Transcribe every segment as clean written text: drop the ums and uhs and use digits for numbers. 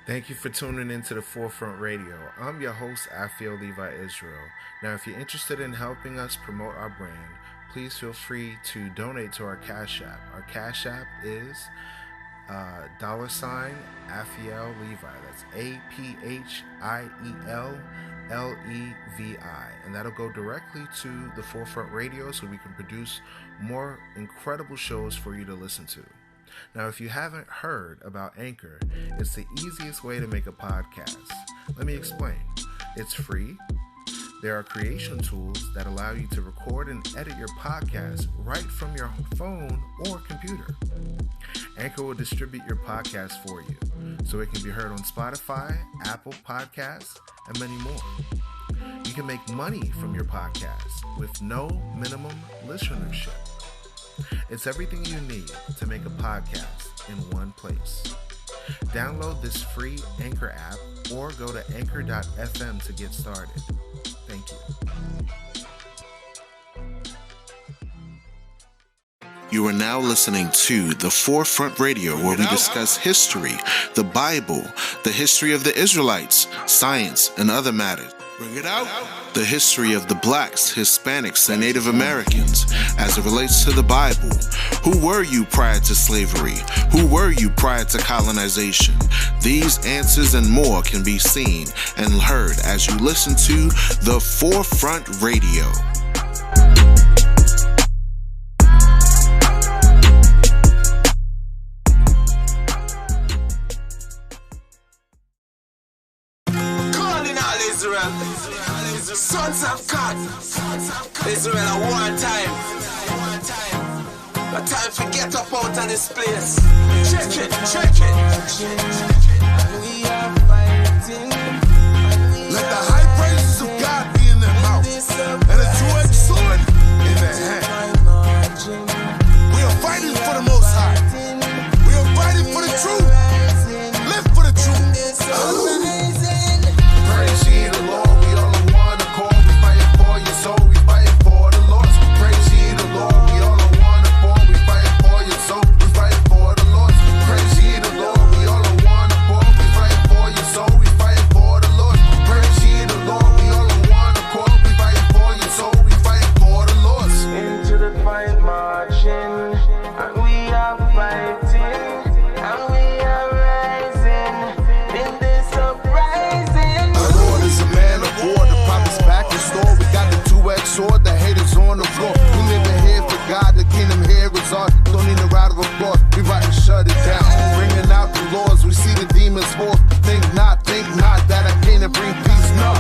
Thank you for tuning into the Forefront Radio. I'm your host, Afiel Levi Israel. Now, if you're interested in helping us promote our brand, please feel free to donate to our Cash App. Our Cash App is $Afiel Levi. That's APHIELLEVI. And that'll go directly to the Forefront Radio so we can produce more incredible shows for you to listen to. Now, if you haven't heard about Anchor, it's the easiest way to make a podcast. Let me explain. It's free. There are creation tools that allow you to record and edit your podcast right from your phone or computer. Anchor will distribute your podcast for you, so it can be heard on Spotify, Apple Podcasts, and many more. You can make money from your podcast with no minimum listenership. It's everything you need to make a podcast in one place. Download this free Anchor app or go to anchor.fm to get started. Thank you. You are now listening to The Forefront Radio, where we discuss history, the Bible, the history of the Israelites, science, and other matters. Bring it out. The history of the blacks, Hispanics, and Native Americans as it relates to the Bible. Who were you prior to slavery? Who were you prior to colonization? These answers and more can be seen and heard as you listen to The Forefront Radio. Sons of God, Israel at one time. But time to get up out of this place. Check it. We are fighting. Let the high praises of God be in their mouth and a two-edged sword in their hand. We are fighting for the Most High. We are fighting for the truth. Live for the truth. Praise ye the Lord. Sword, the haters on the floor. We living here for God, the kingdom here is ours. Don't need a round of applause. We right and shut it down. Bringing out the laws, we see the demons fall. Think not that I came to bring peace. No,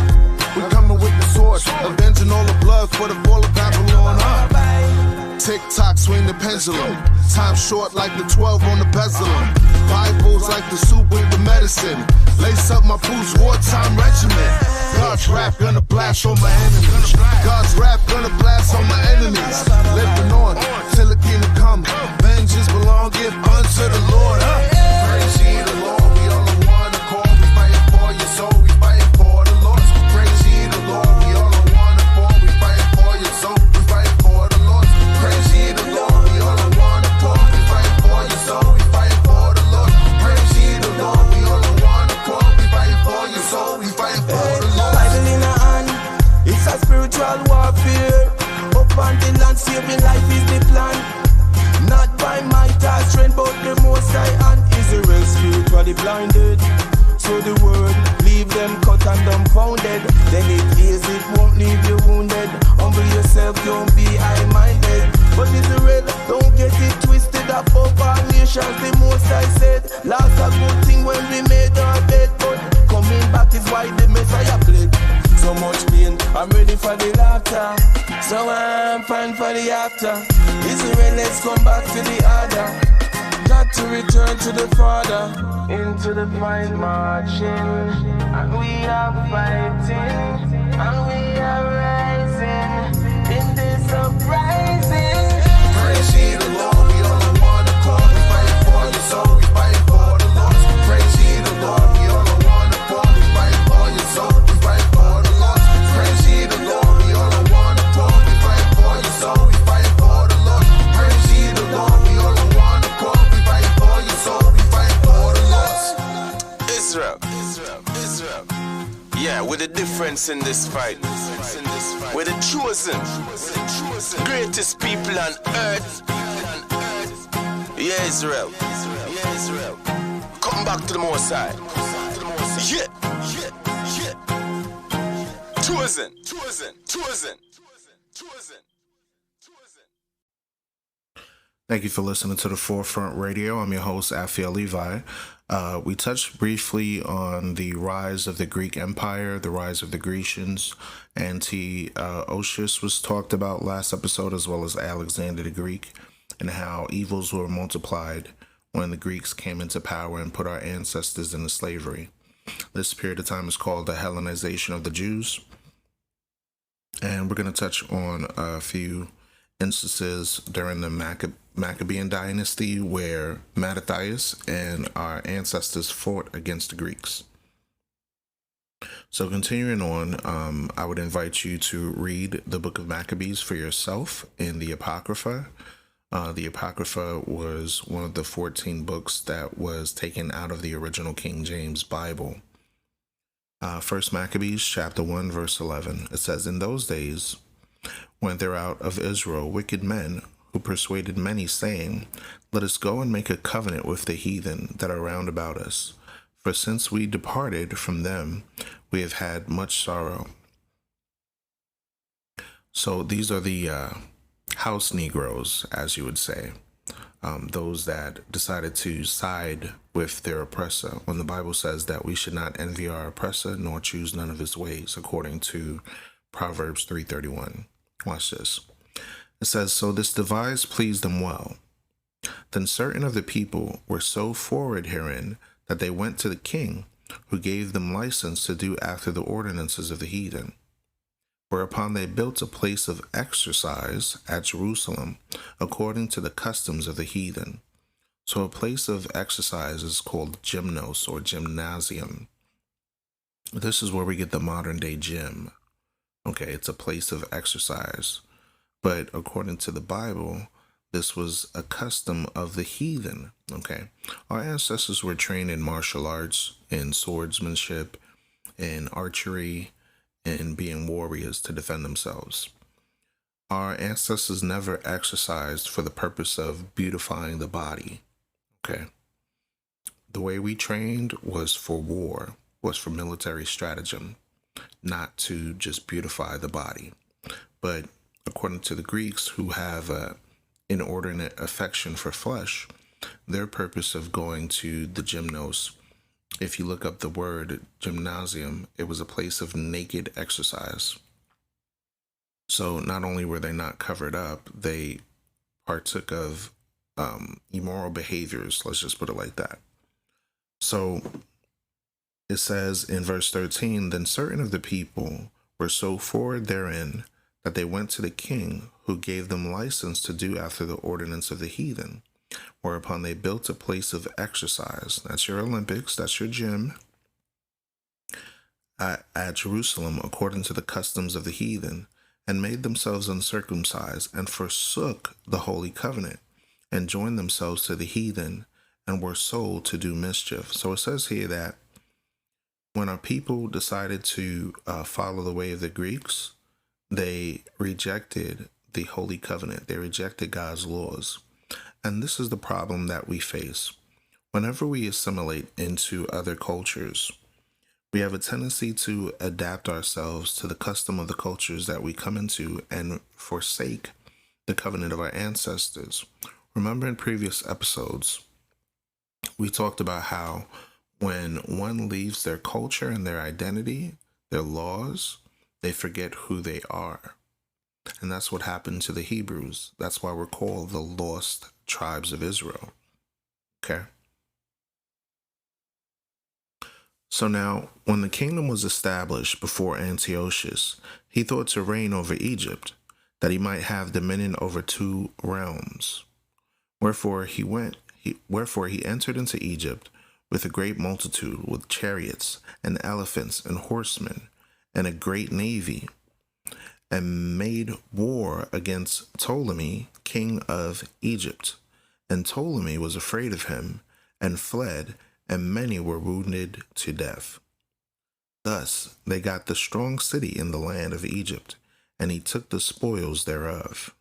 we're coming with the sword, avenging all the blood for the fall of Babylon. Tick-tock, swing the pendulum. Time short like the 12 on the bezel. Bibles like the soup with the medicine. Lace up my boots, wartime regiment. God's rap gonna blast on my enemies. God's rap gonna blast on my enemies. Living on till the kingdom come. Vengeance belongeth unto the Lord. Praise ye the Lord, we all on one accord. We fighting for your soul, we fighting for the Lord. Praise ye the Lord, we all on one accord. We fighting for your soul, we fighting for the Lord. Praise ye the Lord, we all on one accord. We fighting for your soul, we fighting for the Lord. Praise ye the Lord, we all on one accord. We fighting for your soul, we fighting for the Lord. Bible in a hand, it's a spiritual warfare. Up on the land, saving life is the plan. Not by might or strength, but the Most High and Israel spiritually blinded. So the word leave them cut and dumbfounded. Then it is, it won't leave you wounded. Humble yourself, don't be high-minded. But Israel, don't get it twisted. Above all nations, the Most High said, last a good thing when we made our bed, but coming back is why the Messiah played. So much pain, I'm ready for the laughter. So I'm fine for the after. Israel, let's come back to the order. Got to return to the Father. Into the fight marching. And we are fighting. And we are rising. In this uprising. Praise ye the Lord, we all on one accord. We fighting for your soul, we fighting for the Lord. Praise ye the Lord, we all on one accord. We fighting for your soul, we fighting for the Lord. Praise ye the Lord, we all on one accord. We fighting for your soul, we fighting for the Lord. Praise ye the Lord, we all on one accord. We fighting for your soul, we fighting for the Lord. Israel. Yeah, with a difference in this fight. We're the chosen, greatest people on earth. Yeah, Israel. Come back to the Most High. Yeah. Chosen. Thank you for listening to the Forefront Radio. I'm your host, Afiel Levi. We touched briefly on the rise of the Greek Empire, the rise of the Grecians. Antiochus was talked about last episode, as well as Alexander the Greek, and how evils were multiplied when the Greeks came into power and put our ancestors into slavery. This period of time is called the Hellenization of the Jews. And we're going to touch on a few instances during the Maccabean dynasty where Mattathias and our ancestors fought against the Greeks. So continuing on, I would invite you to read the book of Maccabees for yourself in the Apocrypha. The Apocrypha was one of the 14 books that was taken out of the original King James Bible. First Maccabees chapter 1 verse 11. It says, "In those days went there out of Israel wicked men who persuaded many, saying, Let us go and make a covenant with the heathen that are round about us. For since we departed from them, we have had much sorrow." So these are the house Negroes, as you would say. Those that decided to side with their oppressor, when the Bible says that we should not envy our oppressor nor choose none of his ways, according to Proverbs 3:31. Watch this. It says, "So this device pleased them well. Then certain of the people were so forward herein that they went to the king, who gave them license to do after the ordinances of the heathen. Whereupon they built a place of exercise at Jerusalem, according to the customs of the heathen." So a place of exercise is called gymnos or gymnasium. This is where we get the modern day gym. Okay, it's a place of exercise. But according to the Bible, this was a custom of the heathen. Okay, our ancestors were trained in martial arts, in swordsmanship, in archery, and being warriors to defend themselves. Our ancestors never exercised for the purpose of beautifying the body. Okay, the way we trained was for war, was for military stratagem, not to just beautify the body. But according to the Greeks, who have an inordinate affection for flesh, their purpose of going to the gymnos, if you look up the word gymnasium, it was a place of naked exercise. So not only were they not covered up, they partook of immoral behaviors, let's just put it like that. So it says in verse 13, "Then certain of the people were so forward therein that they went to the king, who gave them license to do after the ordinance of the heathen. Whereupon they built a place of exercise," that's your Olympics, that's your gym, "at Jerusalem, according to the customs of the heathen, and made themselves uncircumcised, and forsook the holy covenant, and joined themselves to the heathen, and were sold to do mischief." So it says here that when our people decided to follow the way of the Greeks, they rejected the holy covenant. They rejected God's laws. And this is the problem that we face. Whenever we assimilate into other cultures, we have a tendency to adapt ourselves to the custom of the cultures that we come into and forsake the covenant of our ancestors. Remember in previous episodes, we talked about how when one leaves their culture and their identity, their laws, they forget who they are. And that's what happened to the Hebrews. That's why we're called the lost tribes of Israel. Okay? So now, when the kingdom was established before Antiochus, he thought to reign over Egypt, that he might have dominion over 2 realms. Wherefore he entered into Egypt with a great multitude, with chariots and elephants and horsemen, and a great navy, and made war against Ptolemy, king of Egypt. And Ptolemy was afraid of him, and fled, and many were wounded to death. Thus they got the strong city in the land of Egypt, and he took the spoils thereof.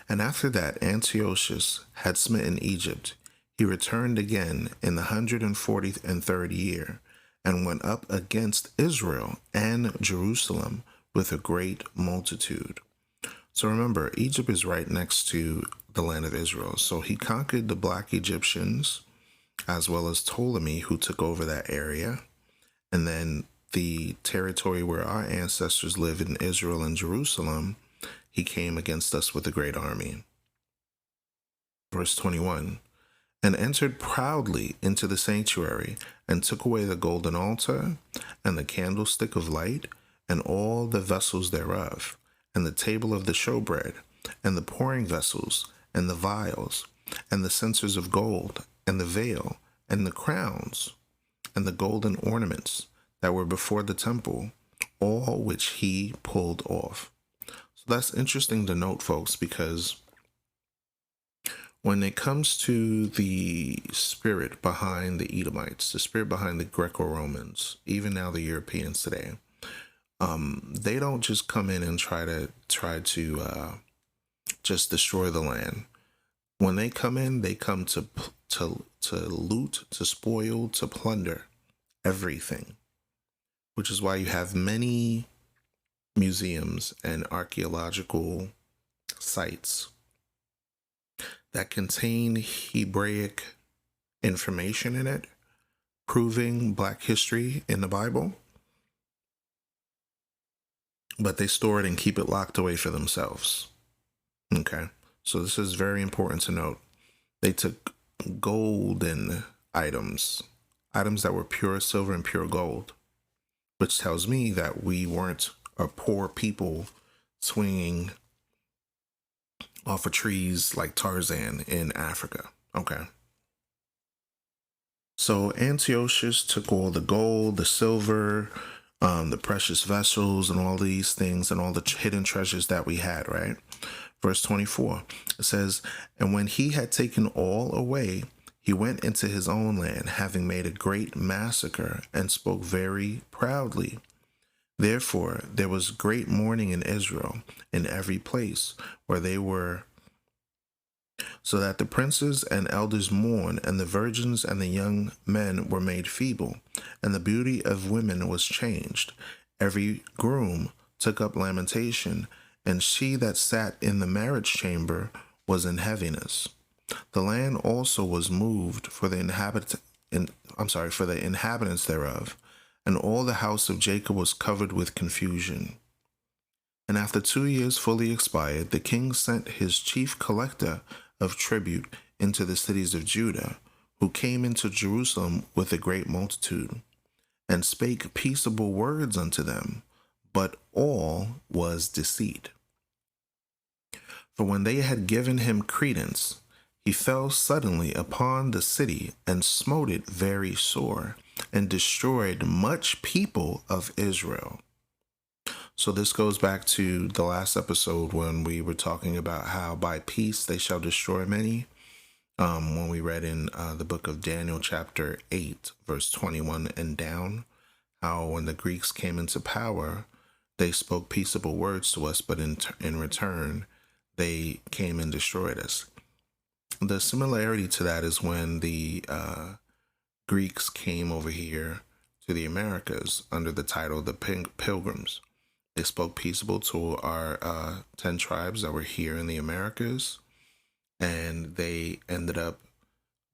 And after that Antiochus had smitten Egypt, he returned again in the 143rd year, and went up against Israel and Jerusalem with a great multitude. So remember, Egypt is right next to the land of Israel. So he conquered the black Egyptians, as well as Ptolemy, who took over that area. And then the territory where our ancestors lived in Israel and Jerusalem, he came against us with a great army. Verse 21, and entered proudly into the sanctuary, and took away the golden altar, and the candlestick of light, and all the vessels thereof, and the table of the showbread, and the pouring vessels, and the vials, and the censers of gold, and the veil, and the crowns, and the golden ornaments that were before the temple, all which he pulled off. So that's interesting to note, folks, because when it comes to the spirit behind the Edomites, the spirit behind the Greco-Romans, even now the Europeans today, they don't just come in and try to just destroy the land. When they come in, they come to loot, to spoil, to plunder everything, which is why you have many museums and archaeological sites that contain Hebraic information in it, proving Black history in the Bible, but they store it and keep it locked away for themselves. Okay, so this is very important to note. They took golden items that were pure silver and pure gold, which tells me that we weren't a poor people swinging off of trees like Tarzan in Africa. Okay. So Antiochus took all the gold, the silver, the precious vessels, and all these things, and all the hidden treasures that we had, right? Verse 24, it says, and when he had taken all away, he went into his own land, having made a great massacre, and spoke very proudly. Therefore, there was great mourning in Israel, in every place where they were, so that the princes and elders mourned, and the virgins and the young men were made feeble, and the beauty of women was changed. Every groom took up lamentation, and she that sat in the marriage chamber was in heaviness. The land also was moved for the inhabitants thereof, and all the house of Jacob was covered with confusion. And after 2 years fully expired, the king sent his chief collector of tribute into the cities of Judah, who came into Jerusalem with a great multitude, and spake peaceable words unto them, but all was deceit. For when they had given him credence, he fell suddenly upon the city, and smote it very sore, and destroyed much people of Israel. So this goes back to the last episode when we were talking about how by peace they shall destroy many. When we read in the book of Daniel chapter 8, verse 21 and down, how when the Greeks came into power, they spoke peaceable words to us, but in return, they came and destroyed us. The similarity to that is when the Greeks came over here to the Americas under the title the Pilgrims. They spoke peaceable to our 10 tribes that were here in the Americas, and they ended up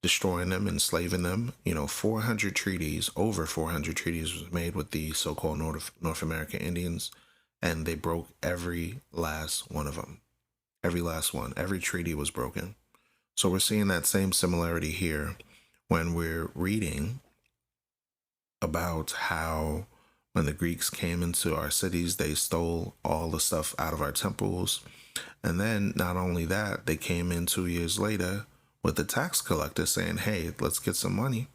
destroying them, enslaving them. 400 treaties, over 400 treaties was made with the so-called North American Indians, and they broke every last one of them. Every last one. Every treaty was broken. So we're seeing that same similarity here when we're reading about how when the Greeks came into our cities, they stole all the stuff out of our temples. And then not only that, they came in 2 years later with the tax collector saying, hey, let's get some money.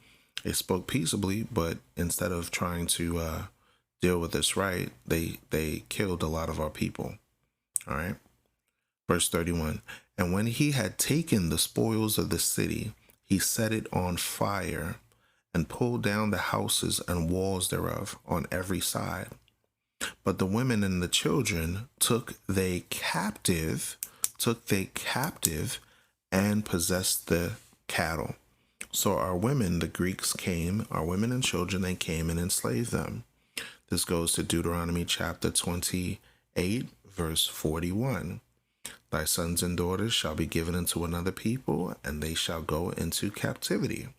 They spoke peaceably, but instead of trying to deal with this right, they killed a lot of our people. All right. Verse 31, and when he had taken the spoils of the city, he set it on fire and pulled down the houses and walls thereof on every side. But the women and the children took they captive, and possessed the cattle. So our women, the Greeks came, our women and children, they came and enslaved them. This goes to Deuteronomy chapter 28, verse 41. Thy sons and daughters shall be given unto another people, and they shall go into captivity.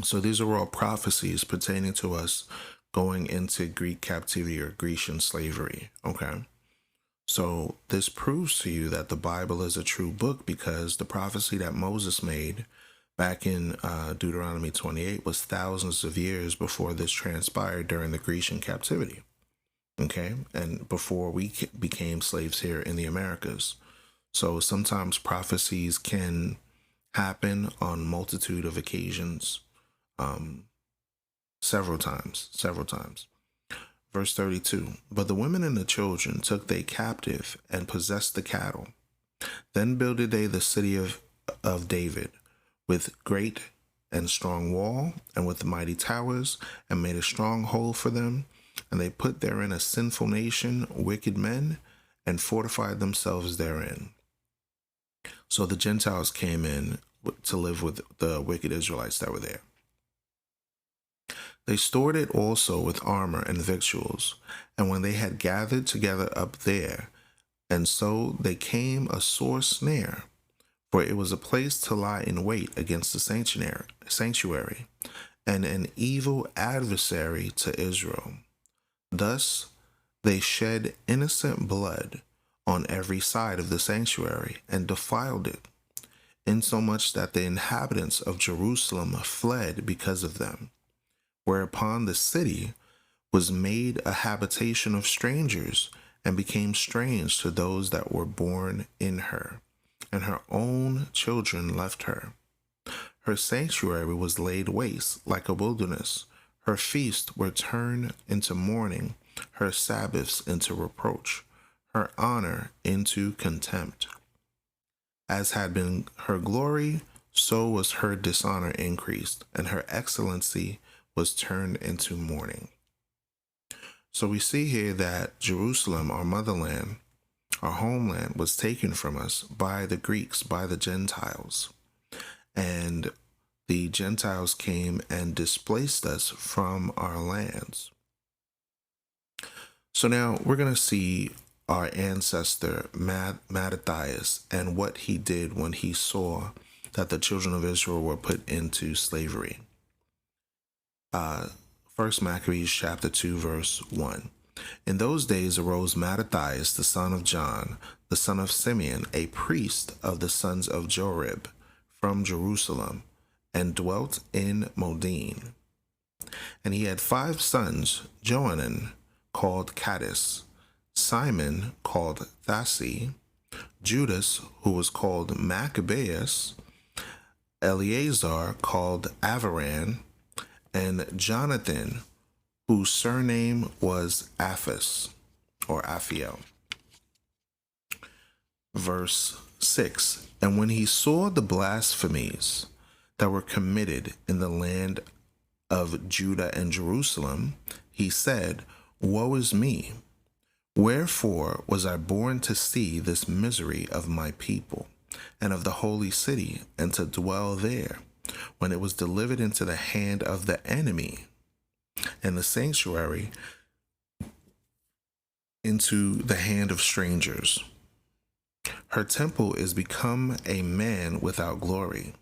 So these are all prophecies pertaining to us going into Greek captivity or Grecian slavery. Okay. So this proves to you that the Bible is a true book, because the prophecy that Moses made back in Deuteronomy 28 was thousands of years before this transpired during the Grecian captivity. Okay. And before we became slaves here in the Americas. So sometimes prophecies can happen on multitude of occasions, several times. Verse 32, but the women and the children took they captive and possessed the cattle. Then builded they the city of David with great and strong wall and with mighty towers, and made a stronghold for them. And they put therein a sinful nation, wicked men, and fortified themselves therein. So the Gentiles came in to live with the wicked Israelites that were there. They stored it also with armor and victuals, and when they had gathered together up there, and so they came a sore snare, for it was a place to lie in wait against the sanctuary, and an evil adversary to Israel. Thus they shed innocent blood on every side of the sanctuary, and defiled it, insomuch that the inhabitants of Jerusalem fled because of them. Whereupon the city was made a habitation of strangers, and became strange to those that were born in her, and her own children left her. Her sanctuary was laid waste like a wilderness. Her feasts were turned into mourning, her Sabbaths into reproach, her honor into contempt. As had been her glory, so was her dishonor increased, and her excellency was turned into mourning. So we see here that Jerusalem, our motherland, our homeland, was taken from us by the Greeks, by the Gentiles. And the Gentiles came and displaced us from our lands. So now we're going to see our ancestor Mattathias and what he did when he saw that the children of Israel were put into slavery. First Maccabees chapter 2, verse 1. In those days arose Mattathias, the son of John, the son of Simeon, a priest of the sons of Jorib, from Jerusalem, and dwelt in Modin. And he had 5 sons, Johanan, called Cadiz, Simon, called Thasi, Judas, who was called Maccabeus, Eleazar, called Avaran, and Jonathan, whose surname was Aphis, or Aphiel. Verse 6, and when he saw the blasphemies that were committed in the land of Judah and Jerusalem, he said, woe is me! Wherefore was I born to see this misery of my people, and of the holy city, and to dwell there, when it was delivered into the hand of the enemy, and the sanctuary into the hand of strangers. Her temple is become a man without glory.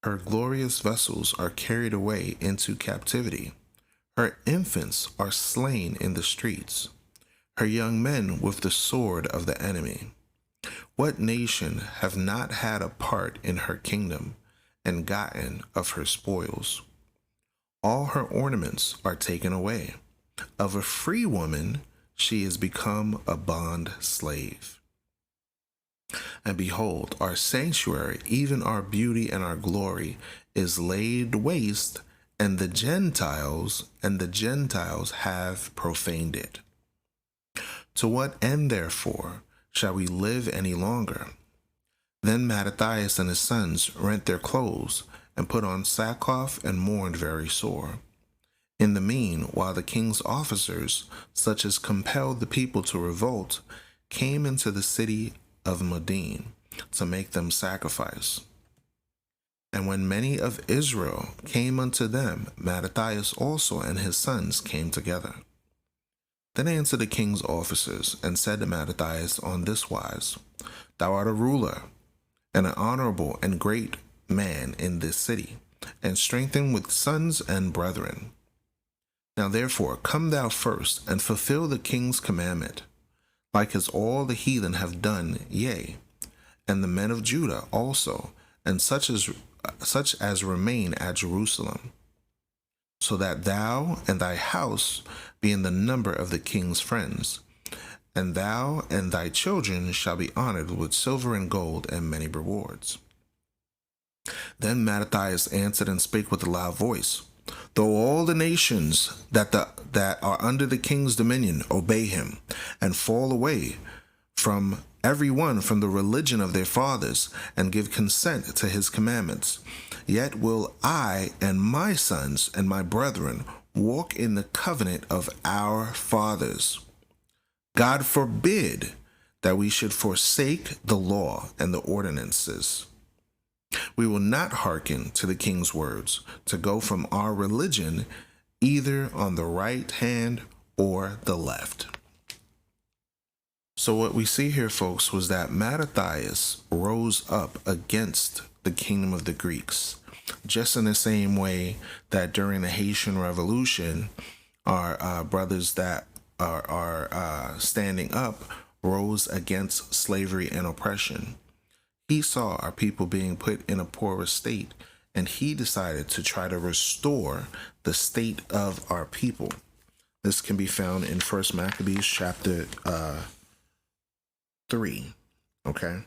Her glorious vessels are carried away into captivity. Her infants are slain in the streets. Her young men with the sword of the enemy. What nation have not had a part in her kingdom, and gotten of her spoils? All her ornaments are taken away. Of a free woman she is become a bond slave. And behold, our sanctuary, even our beauty and our glory, is laid waste, and the Gentiles have profaned it. To what end, therefore, shall we live any longer? Then Mattathias and his sons rent their clothes, and put on sackcloth and mourned very sore. In the mean, while the king's officers, such as compelled the people to revolt, came into the city of Modin to make them sacrifice. And when many of Israel came unto them, Mattathias also and his sons came together. Then answered the king's officers, and said to Mattathias on this wise, Thou art a ruler, and an honorable and great man in this city, and strengthened with sons and brethren. Now therefore come thou first, and fulfill the king's commandment, like as all the heathen have done, yea, and the men of Judah also, and such as remain at Jerusalem, so that thou and thy house be in the number of the king's friends, and thou and thy children shall be honored with silver and gold and many rewards. Then Mattathias answered and spake with a loud voice, Though all the nations that are under the king's dominion obey him, and fall away from every one from the religion of their fathers, and give consent to his commandments, yet will I and my sons and my brethren walk in the covenant of our fathers. God forbid that we should forsake the law and the ordinances. We will not hearken to the king's words to go from our religion either on the right hand or the left. So what we see here, folks, was that Mattathias rose up against the kingdom of the Greeks, just in the same way that during the Haitian Revolution, our brothers that are standing up rose against slavery and oppression. He saw our people being put in a poorer state, and he decided to try to restore the state of our people. This can be found in 1 Maccabees chapter 3. Okay?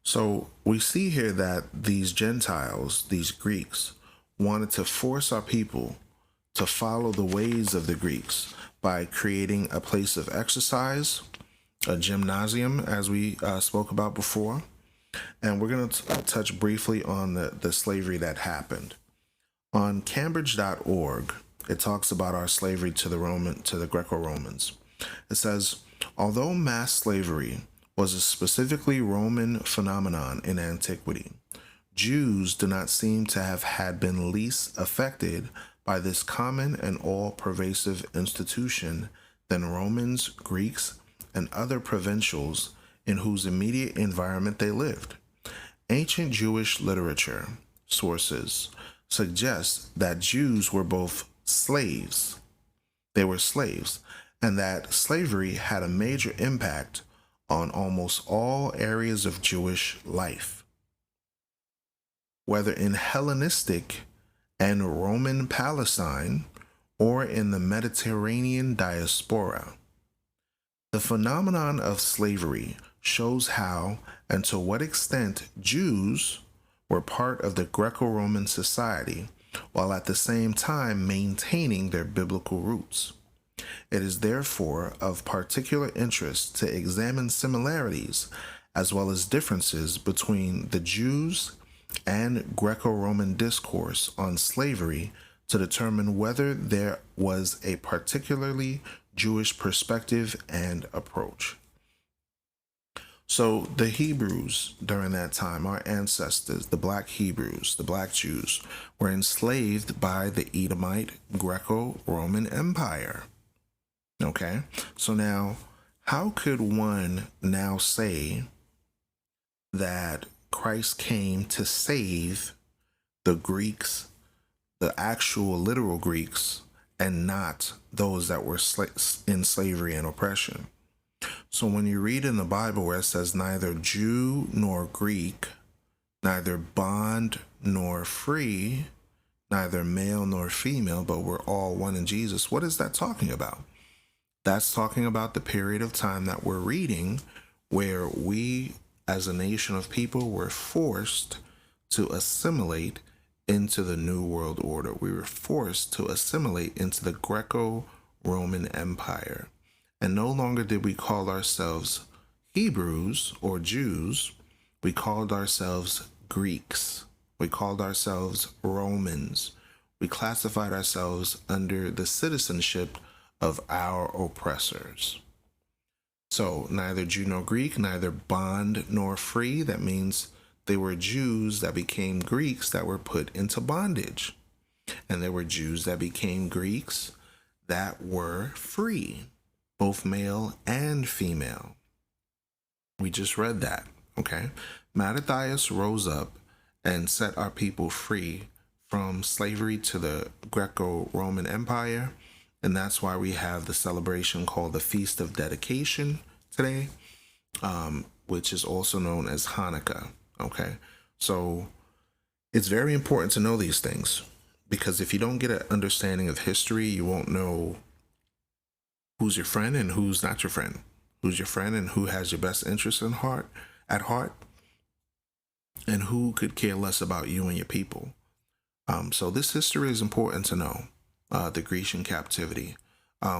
So we see here that these Gentiles, these Greeks, wanted to force our people to follow the ways of the Greeks by creating a place of exercise, a gymnasium, as we spoke about before. And we're going to touch briefly on the slavery that happened. On Cambridge.org, it talks about our slavery to the Greco-Romans. It says, although mass slavery was a specifically Roman phenomenon in antiquity, Jews do not seem to have had been least affected by this common and all-pervasive institution than Romans, Greeks, and other provincials in whose immediate environment they lived. Ancient Jewish literature sources suggest that Jews were both slaves. They were slaves, and that slavery had a major impact on almost all areas of Jewish life, whether in Hellenistic and Roman Palestine or in the Mediterranean diaspora. The phenomenon of slavery shows how and to what extent Jews were part of the Greco-Roman society, while at the same time maintaining their biblical roots. It is therefore of particular interest to examine similarities as well as differences between the Jews and Greco-Roman discourse on slavery to determine whether there was a particularly Jewish perspective and approach. So the Hebrews during that time, our ancestors, the black Hebrews, the black Jews, were enslaved by the Edomite Greco-Roman Empire. Okay, so now how could one now say that Christ came to save the Greeks, the actual literal Greeks, and not those that were in slavery and oppression? So when you read in the Bible where it says neither Jew nor Greek, neither bond nor free, neither male nor female, but we're all one in Jesus, what is that talking about? That's talking about the period of time that we're reading where we as a nation of people were forced to assimilate into the New World Order. We were forced to assimilate into the Greco-Roman Empire. And no longer did we call ourselves Hebrews or Jews. We called ourselves Greeks. We called ourselves Romans. We classified ourselves under the citizenship of our oppressors. So neither Jew nor Greek, neither bond nor free. That means they were Jews that became Greeks that were put into bondage. And there were Jews that became Greeks that were free, both male and female. We just read that, okay? Mattathias rose up and set our people free from slavery to the Greco-Roman Empire. And that's why we have the celebration called the Feast of Dedication today, which is also known as Hanukkah, okay? So it's very important to know these things, because if you don't get an understanding of history, you won't know who's your friend and who's not your friend, who's your friend and who has your best interest at heart, and who could care less about you and your people. So this history is important to know, the Grecian captivity.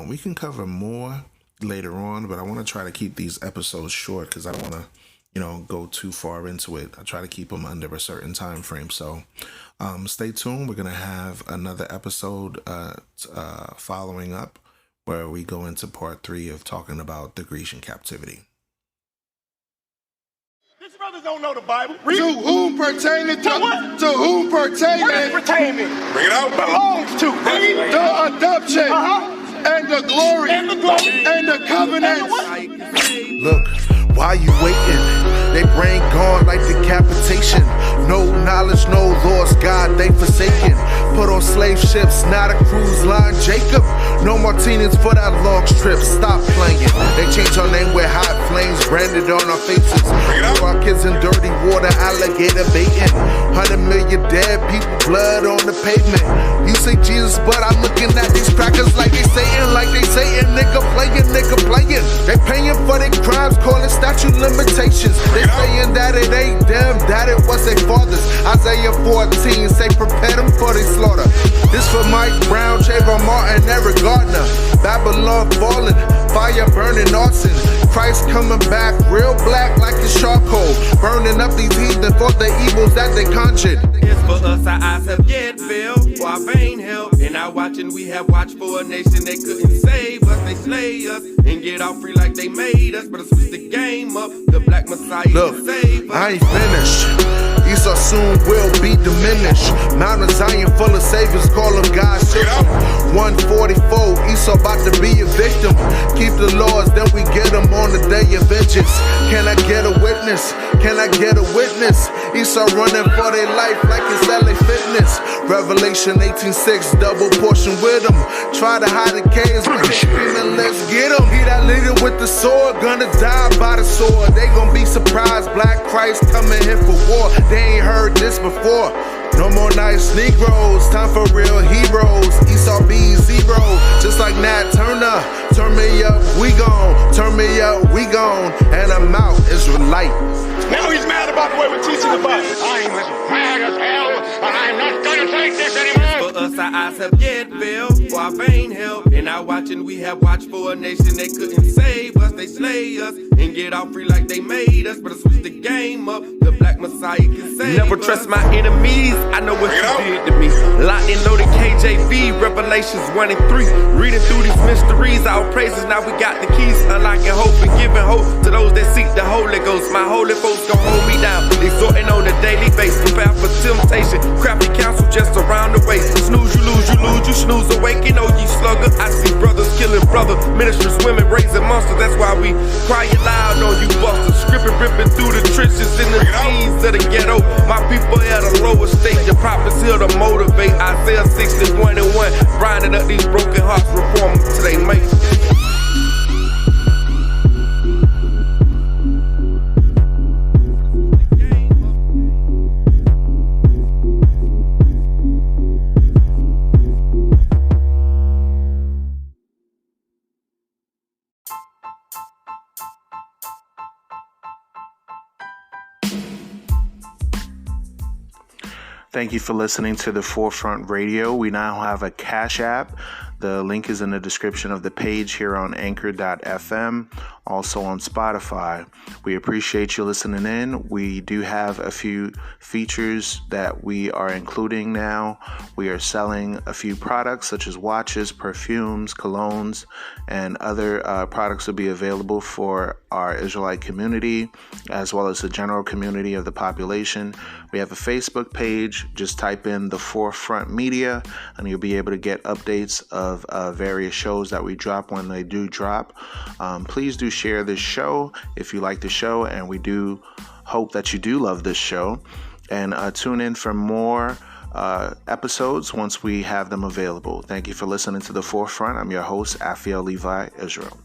We can cover more later on, but I want to try to keep these episodes short because I don't want to, go too far into it. I try to keep them under a certain time frame. So stay tuned. We're going to have another episode following up where we go into part 3 of talking about the Grecian captivity. These brothers don't know the Bible. To whom pertaineth what? To whom pertaineth What is pertainment? Bring it out. Belongs to. the adoption and the glory And the glory. and the covenants. Look, while you waiting, they brain gone like decapitation. No knowledge, no laws, God, they forsaken. Put on slave ships, not a cruise line, Jacob. No martinis for that long trip, stop playing. They change our name with hot flames branded on our faces. Throw our kids in dirty water, alligator baiting. 100 million dead people, blood on the pavement. You say Jesus, but I'm looking at these crackers like they saying, nigga playing. They paying for their crimes, calling statute limitations. They saying that it ain't them, that it was their fathers. Isaiah 14 say prepare them for their slaughter. This for Mike Brown, Trayvon Martin, Eric Gardner. Babylon falling, fire burning arson. Christ coming back, real black like a charcoal. Burning up these heathen for the evils that they conjured. It's for us, our eyes have yet failed, for our vain help. In our watching, we have watched for a nation that couldn't save us. They slay us and get off free like they made us. But I switch the game up, the black Messiah can save us. I ain't finished. Esau soon will be diminished. Mount of Zion full of saviors, call them God's children. 144, Esau about to be a victim. Keep the laws, then we get them on the day of vengeance. Can I get a witness? Can I get a witness? Esau running for their life like it's LA Fitness. Revelation 18:6, double portion with them. Try to hide the caves, but they screaming, let's get them. He that leader with the sword, gonna die by the sword. They gonna be surprised, Black Christ coming here for war. They ain't heard this before. No more nice Negroes, time for real heroes. Esau be zero, just like Nat Turner. Turn me up, we gone. Turn me up, we gone. And I'm out, Israelite. Now he's mad about the way we're teaching the Bible. I'm as mad as hell, and I'm not gonna take this anymore. For us, our eyes have yet failed, for our vain help. In our watching, we have watched for a nation that couldn't save us. They slay us and get off free like they made us. But I switch the game up, the black Messiah can save Never us. trust my enemies, I know what you did to me. Locked and loaded KJV, Revelations 1 and 3. Reading through these mysteries, our praises, now we got the keys. Unlocking hope and giving hope to those that seek the Holy Ghost. My holy folks gon' hold me down, exhorting on a daily basis. Prepare for temptation, crafty counsel just around the way. Snooze, you lose, you snooze, awaken, oh ye slugger. I see brothers killing brother, ministers, women raising monsters. That's why we crying loud on you busters. Scripting, ripping through the trenches in the scenes of the ghetto. My people at a lower state, the prophets here to motivate. Isaiah 61:1, grinding up these broken hearts, reform them till they make it. Thank you for listening to the Forefront Radio. We now have a Cash App. The link is in the description of the page here on Anchor.fm, also on Spotify. We appreciate you listening in. We do have a few features that we are including now. We are selling a few products such as watches, perfumes, colognes, and other products will be available for our Israelite community as well as the general community of the population. We have a Facebook page. Just type in The Forefront Media and you'll be able to get updates of various shows that we drop when they do drop. Please do share this show if you like the show, and we do hope that you do love this show. And tune in for more episodes once we have them available. Thank you for listening to The Forefront. I'm your host, Afiel Levi Israel.